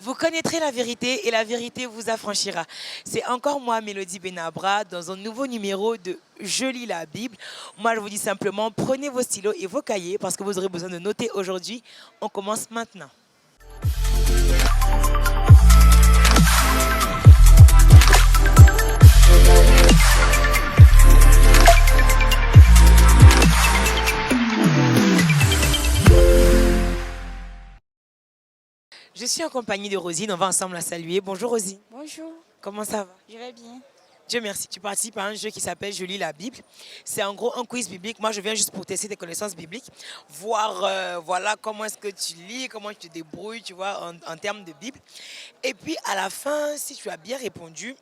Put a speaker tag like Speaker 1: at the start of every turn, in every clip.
Speaker 1: Vous connaîtrez la vérité et la vérité vous affranchira. C'est encore moi, Mélodie Benabra, dans un nouveau numéro de Je lis la Bible. Moi, je vous dis simplement, prenez vos stylos et vos cahiers parce que vous aurez besoin de noter aujourd'hui. On commence maintenant. Je suis en compagnie de Rosine, on va ensemble la saluer. Bonjour Rosine,
Speaker 2: Bonjour,
Speaker 1: comment ça va?
Speaker 2: je vais bien.
Speaker 1: Dieu merci, tu participes à un jeu qui s'appelle Je lis la Bible. C'est en gros un quiz biblique. Moi, je viens juste pour tester tes connaissances bibliques, voir voilà comment est-ce que tu lis, comment tu te débrouilles, tu vois, en termes de Bible. Et puis à la fin, si tu as bien répondu,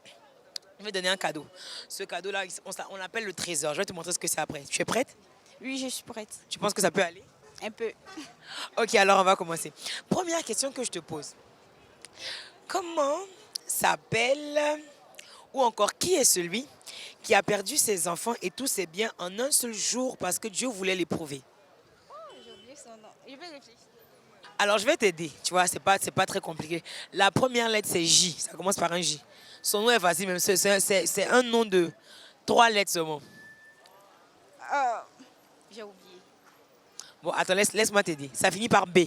Speaker 1: je vais te donner un cadeau. Ce cadeau-là, on l'appelle le trésor. Je vais te montrer ce que c'est après. Tu es prête?
Speaker 2: Oui, je suis prête.
Speaker 1: Tu penses que ça peut aller?
Speaker 2: Un peu.
Speaker 1: Ok, alors on va commencer. Première question que je te pose. Comment s'appelle ou encore qui est celui qui a perdu ses enfants et tous ses biens en un seul jour parce que Dieu voulait l'éprouver?
Speaker 2: J'ai oublié son nom. Je vais réfléchir.
Speaker 1: Alors je vais t'aider, tu vois, c'est pas très compliqué. La première lettre c'est J, ça commence par un J. Son nom est facile, même c'est un nom de 3 lettres seulement.
Speaker 2: Euh, j'ai oublié.
Speaker 1: Bon, attends, laisse-moi t'aider. Ça finit par B.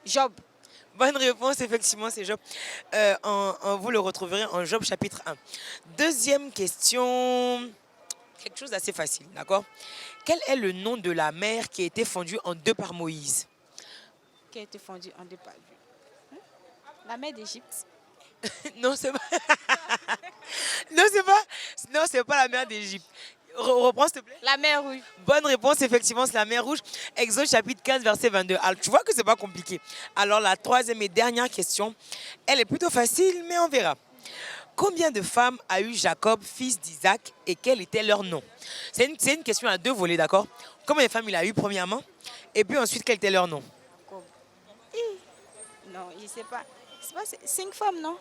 Speaker 2: Job.
Speaker 1: Bonne réponse, effectivement, c'est Job. Vous le retrouverez en Job chapitre 1. Deuxième question, quelque chose d'assez facile, d'accord? Quel est le nom de la mer qui a été fondue en deux par Moïse?
Speaker 2: Qui a été fondue en deux par lui. La mer d'Égypte.
Speaker 1: Non, c'est pas... non, c'est pas la mer d'Égypte. Reprends, s'il te plaît.
Speaker 2: La mer rouge.
Speaker 1: Bonne réponse, effectivement, c'est la mer Rouge. Exode chapitre 15, verset 22. Alors, tu vois que c'est pas compliqué. Alors, la troisième et dernière question, elle est plutôt facile, mais on verra. Combien de femmes a eu Jacob, fils d'Isaac, et quel était leur nom? C'est une question à deux volets, d'accord? Combien de femmes il a eu, premièrement, et puis ensuite, quel était leur nom?
Speaker 2: Jacob. Non, je ne sais pas. C'est pas 5 femmes, non?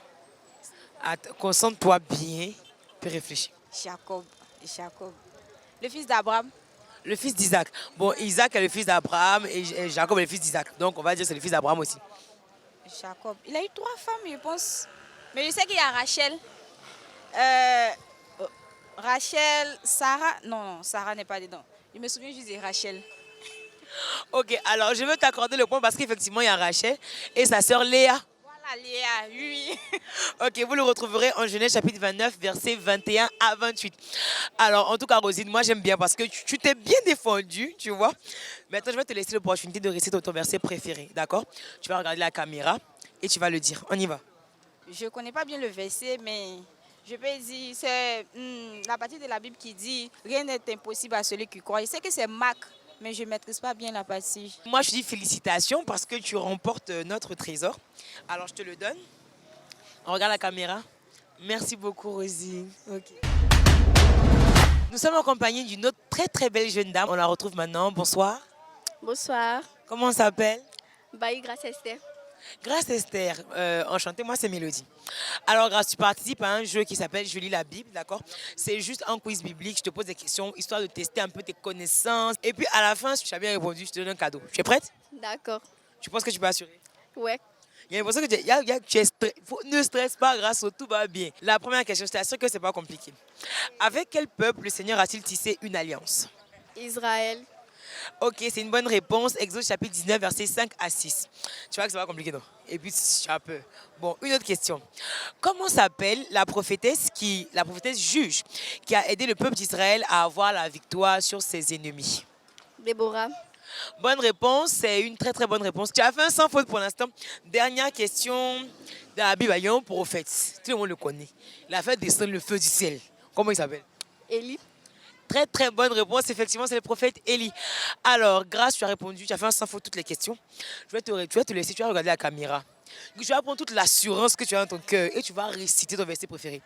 Speaker 1: Concentre-toi bien, puis réfléchis.
Speaker 2: Jacob. Jacob. Le fils d'Abraham.
Speaker 1: Le fils d'Isaac. Bon, Isaac est le fils d'Abraham et Jacob est le fils d'Isaac. Donc, on va dire que c'est le fils d'Abraham aussi.
Speaker 2: Jacob. Il a eu 3 femmes, je pense. Mais je sais qu'il y a Rachel. Euh, Rachel, Sarah. Non, non, Sarah n'est pas dedans. Je me souviens juste de Rachel.
Speaker 1: Ok, alors je veux t'accorder le point parce qu'effectivement, il y a Rachel et sa sœur Léa.
Speaker 2: Voilà, Léa, oui.
Speaker 1: Ok, vous le retrouverez en Genèse chapitre 29, versets 21 à 28. Alors, en tout cas, Rosine, moi j'aime bien parce que tu t'es bien défendue, tu vois. Maintenant, je vais te laisser l'opportunité de réciter ton verset préféré, d'accord? Tu vas regarder la caméra et tu vas le dire. On y va.
Speaker 2: Je ne connais pas bien le verset, mais je peux dire, c'est la partie de la Bible qui dit rien n'est impossible à celui qui croit. Je sais que c'est Marc, mais je ne maîtrise pas bien la partie.
Speaker 1: Moi, je dis félicitations parce que tu remportes notre trésor. Alors, je te le donne. On regarde la caméra. Merci beaucoup, Rosine. Ok. Nous sommes en compagnie d'une autre très très belle jeune dame. On la retrouve maintenant. Bonsoir.
Speaker 3: Bonsoir.
Speaker 1: Comment on s'appelle?
Speaker 3: Bailly Grâce Esther.
Speaker 1: Grâce Esther. Enchantée, moi c'est Mélodie. Alors Grâce, tu participes à un jeu qui s'appelle Je lis la Bible, d'accord? C'est juste un quiz biblique. Je te pose des questions histoire de tester un peu tes connaissances. Et puis à la fin, si tu as bien répondu, je te donne un cadeau. Tu es prête?
Speaker 3: D'accord.
Speaker 1: Tu penses que tu peux assurer?
Speaker 3: Ouais.
Speaker 1: Il y a l'impression que tu es ne stresse pas, Grâce, tout va bien. La première question, je t'assure que c'est pas compliqué. Avec quel peuple le Seigneur a-t-il tissé une alliance?
Speaker 3: Israël.
Speaker 1: Ok, c'est une bonne réponse. Exode chapitre 19, versets 5 à 6. Tu vois que c'est pas compliqué, non? Et puis, tu as peur. Bon, une autre question. Comment s'appelle la prophétesse juge qui a aidé le peuple d'Israël à avoir la victoire sur ses ennemis?
Speaker 3: Déborah.
Speaker 1: Bonne réponse, c'est une très très bonne réponse. Tu as fait un sans faute pour l'instant. Dernière question de la Bible. Il y a un prophète, tout le monde le connaît. Il a fait descendre le feu du ciel. Comment il s'appelle?
Speaker 3: Élie.
Speaker 1: Très très bonne réponse, effectivement, c'est le prophète Élie. Alors, Grâce, tu as répondu, tu as fait un sans faute toutes les questions. Je vais te laisser, tu vas regarder la caméra. Tu vas prendre toute l'assurance que tu as dans ton cœur et tu vas réciter ton verset préféré.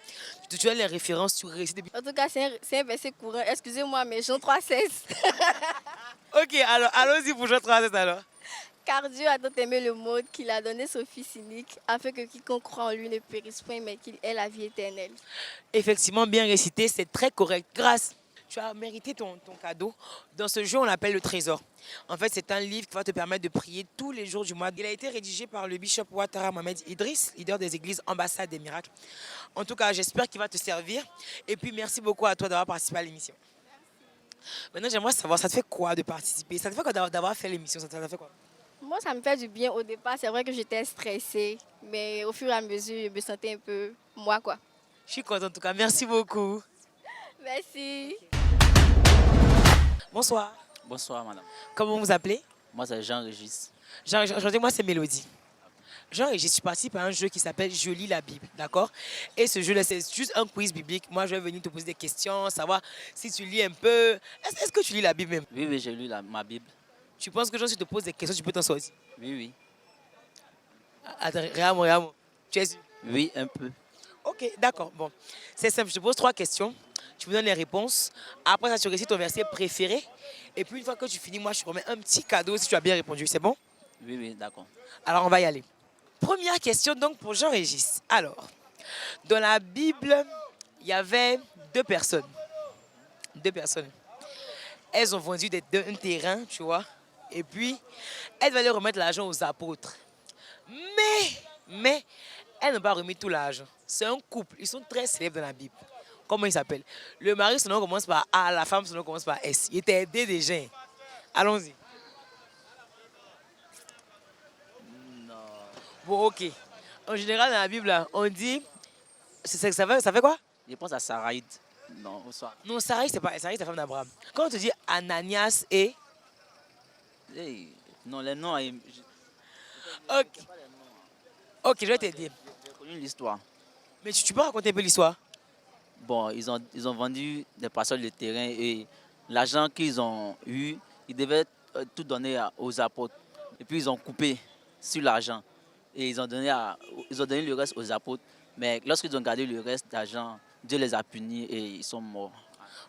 Speaker 1: Tu as les références, tu récites.
Speaker 3: En tout cas, c'est un verset courant. Excusez-moi, mais Jean 3,16.
Speaker 1: Ok, alors allons-y pour Jean 3,16 alors.
Speaker 3: Car Dieu a tant aimé le monde qu'il a donné son Fils unique, afin que quiconque croit en lui ne périsse point, mais qu'il ait la vie éternelle.
Speaker 1: Effectivement, bien récité, c'est très correct. Grâce. Tu as mérité ton cadeau. Dans ce jeu, on l'appelle le trésor. En fait, c'est un livre qui va te permettre de prier tous les jours du mois. Il a été rédigé par le bishop Ouattara Mohamed Idriss, leader des églises Ambassade des Miracles. En tout cas, j'espère qu'il va te servir. Et puis, merci beaucoup à toi d'avoir participé à l'émission. Maintenant, j'aimerais savoir, ça te fait quoi de participer? Ça te fait quoi d'avoir fait l'émission? Ça te fait quoi?
Speaker 3: Moi, ça me fait du bien. Au départ, c'est vrai que j'étais stressée, mais au fur et à mesure, je me sentais un peu moi, quoi.
Speaker 1: Je suis contente en tout cas. Merci beaucoup.
Speaker 3: Merci.
Speaker 1: Bonsoir.
Speaker 4: Bonsoir, madame.
Speaker 1: Comment vous vous appelez?
Speaker 4: Moi, c'est Jean-Régis.
Speaker 1: Aujourd'hui, moi, c'est Mélodie. Jean-Régis, je participe à un jeu qui s'appelle Je lis la Bible, d'accord? Et ce jeu-là, c'est juste un quiz biblique. Moi, je vais venir te poser des questions, savoir si tu lis un peu. Est-ce que tu lis la Bible même?
Speaker 4: Oui, oui, j'ai lu ma Bible.
Speaker 1: Tu penses que si je te pose des questions, tu peux t'en sortir?
Speaker 4: Oui, oui.
Speaker 1: Attends, regarde-moi. Tu es sûr?
Speaker 4: Oui, un peu.
Speaker 1: Ok, d'accord. Bon, c'est simple. Je te pose 3 questions. Tu me donnes les réponses. Après ça, tu récites ton verset préféré. Et puis, une fois que tu finis, moi, je te remets un petit cadeau si tu as bien répondu. C'est bon?
Speaker 4: Oui, oui, d'accord.
Speaker 1: Alors, on va y aller. Première question donc pour Jean-Régis. Alors, dans la Bible, il y avait 2 personnes. 2 personnes. Elles ont vendu un terrain, tu vois. Et puis, elles allaient remettre l'argent aux apôtres. Mais, elles n'ont pas remis tout l'argent. C'est un couple. Ils sont très célèbres dans la Bible. Comment ils s'appellent? Le mari, son nom commence par A. La femme, son nom commence par S. Ils étaient aidés déjà. Allons-y.
Speaker 4: Non.
Speaker 1: Bon, ok. En général, dans la Bible, là, on dit... Ça fait quoi?
Speaker 4: Je pense à Saraïd. Non, bonsoir.
Speaker 1: Non, Sarai, c'est pas Sarai, c'est la femme d'Abraham. Quand on te dit Ananias et...
Speaker 4: Hey, non, les noms,
Speaker 1: Ok, ok, je vais t'aider.
Speaker 4: j'ai connu l'histoire.
Speaker 1: Mais tu peux raconter un peu l'histoire?
Speaker 4: Bon, ils ont vendu des parcelles de terrain et l'argent qu'ils ont eu, ils devaient tout donner aux apôtres. Et puis, ils ont coupé sur l'argent. Et ils ont donné le reste aux apôtres. Mais lorsqu'ils ont gardé le reste d'argent, Dieu les a punis et ils sont morts.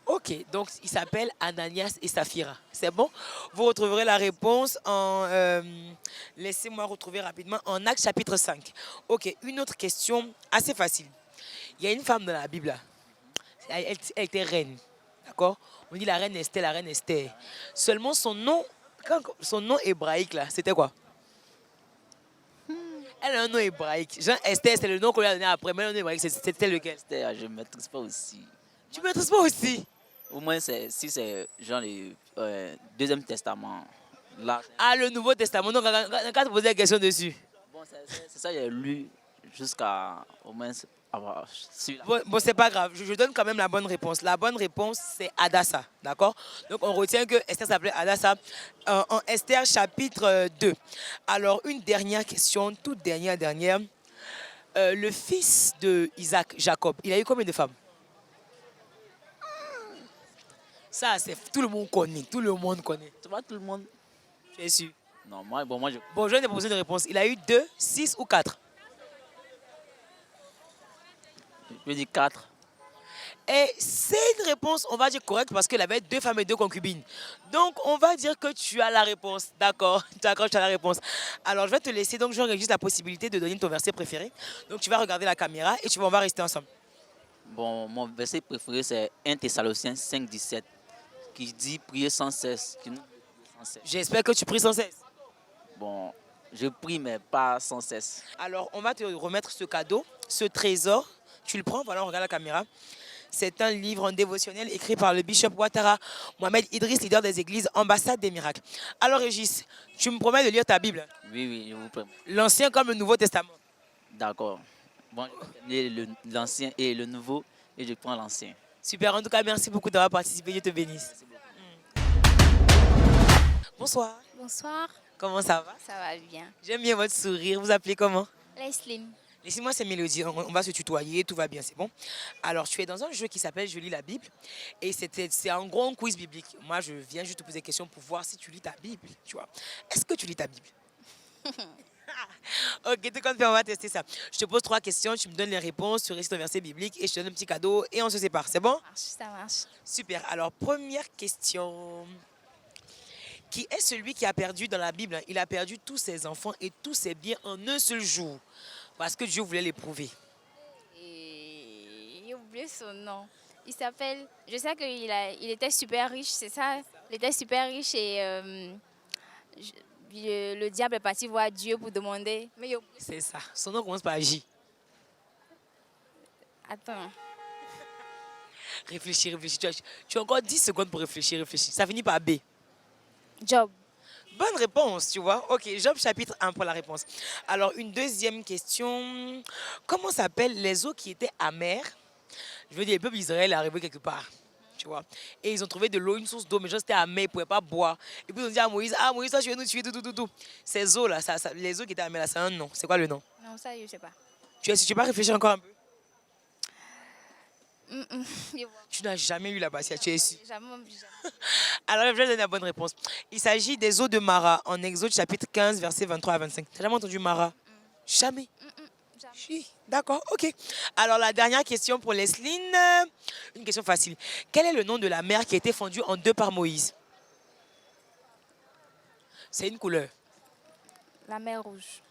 Speaker 1: Ok, donc il s'appelle Ananias et Saphira. C'est bon? Vous retrouverez la réponse en... laissez-moi retrouver rapidement en Actes chapitre 5. Ok, une autre question assez facile. Il y a une femme dans la Bible là. Elle était reine. D'accord? On dit la reine Esther. Seulement son nom hébraïque là, c'était quoi? Elle a un nom hébraïque. Jean Esther, c'est le nom qu'on lui a donné après. Mais le nom hébraïque, c'était lequel?
Speaker 4: Je ne maîtrise pas aussi.
Speaker 1: Tu ne maîtrises pas aussi?
Speaker 4: Au moins, si c'est genre le Deuxième Testament. Là,
Speaker 1: Ah, le Nouveau Testament. Donc, quand tu posais des questions dessus.
Speaker 4: bon, c'est ça que j'ai lu jusqu'à au moins avoir su.
Speaker 1: Bon, c'est pas grave. Je donne quand même la bonne réponse. La bonne réponse, c'est Hadassa. D'accord? Donc, on retient que Esther s'appelait Hadassa en Esther chapitre 2. Alors, une dernière question, toute dernière. Le fils de Isaac, Jacob, il a eu combien de femmes? Ça, c'est tout le monde connaît. Tout le monde connaît.
Speaker 4: Tu vois, tout le monde.
Speaker 1: Tu es sûr?
Speaker 4: Non, moi, je.
Speaker 1: Bon, je vais te poser une réponse. Il a eu 2, 6 ou 4?
Speaker 4: Je dis 4.
Speaker 1: Et c'est une réponse, on va dire, correcte parce qu'il avait 2 femmes et 2 concubines. Donc, on va dire que tu as la réponse. D'accord, tu as la réponse. Alors, je vais te laisser, donc j'aurai juste la possibilité de donner ton verset préféré. Donc, tu vas regarder la caméra et on va rester ensemble.
Speaker 4: Bon, mon verset préféré, c'est 1 Thessaloniciens 5, 17, qui dit prier sans cesse.
Speaker 1: J'espère que tu pries sans cesse.
Speaker 4: Bon, je prie, mais pas sans cesse.
Speaker 1: Alors, on va te remettre ce cadeau, ce trésor. Tu le prends, voilà, on regarde la caméra. C'est un livre, un dévotionnel écrit par le bishop Ouattara Mohamed Idriss, leader des églises Ambassade des Miracles. Alors, Régis, tu me promets de lire ta Bible?
Speaker 4: Oui, oui, je vous promets.
Speaker 1: L'Ancien comme le Nouveau Testament.
Speaker 4: D'accord. Bon, je vais l'ancien et le nouveau, et je prends l'ancien.
Speaker 1: Super, en tout cas, merci beaucoup d'avoir participé. Dieu te bénisse. Bonsoir.
Speaker 5: Bonsoir,
Speaker 1: Comment ça va?
Speaker 5: ça va bien.
Speaker 1: J'aime bien votre sourire. Vous appelez comment?
Speaker 5: Leslie,
Speaker 1: Laissez-moi, c'est Mélodie. On va se tutoyer, tout va bien, c'est bon? Alors, tu es dans un jeu qui s'appelle Je lis la Bible. Et c'est en gros un quiz biblique. Moi, je viens juste te poser des questions pour voir si tu lis ta Bible, tu vois. Est-ce que tu lis ta Bible? Ok, tout compte fait, on va tester ça. Je te pose 3 questions, tu me donnes les réponses, tu récites ton verset biblique et je te donne un petit cadeau et on se sépare. C'est bon?
Speaker 5: ça marche.
Speaker 1: Super. Alors, première question. Qui est celui qui a perdu dans la Bible? Il a perdu tous ses enfants et tous ses biens en un seul jour. Parce que Dieu voulait l'éprouver.
Speaker 5: Et j'ai oublié son nom.
Speaker 3: Il s'appelle, je sais il était super riche, c'est ça. Il était super riche et le diable est parti voir Dieu pour demander. Mais
Speaker 1: C'est ça. Son nom commence par J.
Speaker 3: attends,
Speaker 1: Réfléchis, réfléchis. Tu as encore 10 secondes pour réfléchir, réfléchis. Ça finit par B.
Speaker 3: Job.
Speaker 1: Bonne réponse, tu vois. Ok, Job chapitre 1 pour la réponse. Alors, une deuxième question. Comment s'appellent les eaux qui étaient amères? Je veux dire, le peuple d'Israël est arrivé quelque part, tu vois. Et ils ont trouvé de l'eau, une source d'eau, mais juste c'était amer, ils ne pouvaient pas boire. Et puis ils ont dit à Moïse, Moïse, toi, tu veux nous tuer, tout. Ces eaux-là, les eaux qui étaient amères, là, c'est un nom. C'est quoi le nom?
Speaker 3: Non, ça, je ne sais pas.
Speaker 1: Tu peux pas réfléchir encore un peu?
Speaker 3: Je vois.
Speaker 1: Tu n'as jamais lu la Bassia, tu es sûr.
Speaker 3: Jamais.
Speaker 1: Alors, je vais donner la bonne réponse. Il s'agit des eaux de Mara, en Exode chapitre 15, versets 23 à 25. Tu n'as jamais entendu Mara? Jamais. Si, d'accord, ok. Alors, la dernière question pour Lesline. Une question facile. Quel est le nom de la mer qui a été fondue en deux par Moïse? C'est une couleur.
Speaker 3: La mer Rouge.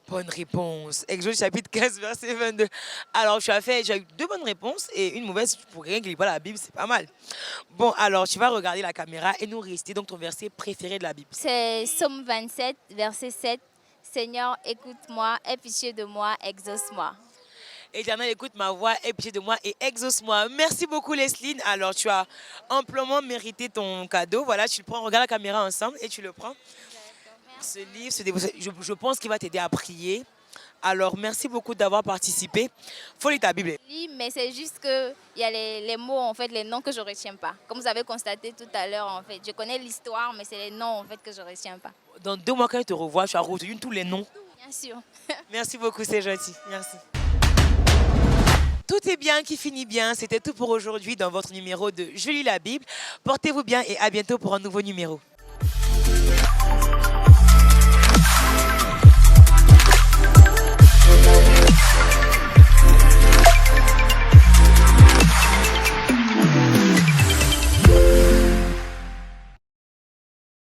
Speaker 1: Bonne réponse. Exode chapitre 15, verset 22. Alors, tu as eu 2 bonnes réponses et une mauvaise. Pour rien qui lit pas la Bible, c'est pas mal. Bon, alors, tu vas regarder la caméra et nous réciter donc ton verset préféré de la Bible.
Speaker 3: C'est Psaume 27, verset 7. Seigneur, écoute-moi, aie pitié de moi, exauce-moi.
Speaker 1: Éternel, écoute ma voix, aie pitié de moi et exauce-moi. Merci beaucoup, Lesline. Alors, tu as amplement mérité ton cadeau. Voilà, tu le prends, regarde la caméra ensemble et tu le prends. Ce livre, je pense qu'il va t'aider à prier. Alors, merci beaucoup d'avoir participé. Faut lire ta Bible.
Speaker 3: Mais c'est juste qu'il y a les mots, en fait, les noms que je ne retiens pas. Comme vous avez constaté tout à l'heure, en fait. Je connais l'histoire, mais c'est les noms, en fait, que je ne retiens pas.
Speaker 1: Dans 2 mois, quand je te revois, tu as retenu tous les noms.
Speaker 3: Bien sûr.
Speaker 1: Merci beaucoup, c'est gentil. Merci. Tout est bien qui finit bien. C'était tout pour aujourd'hui dans votre numéro de Je lis la Bible. Portez-vous bien et à bientôt pour un nouveau numéro.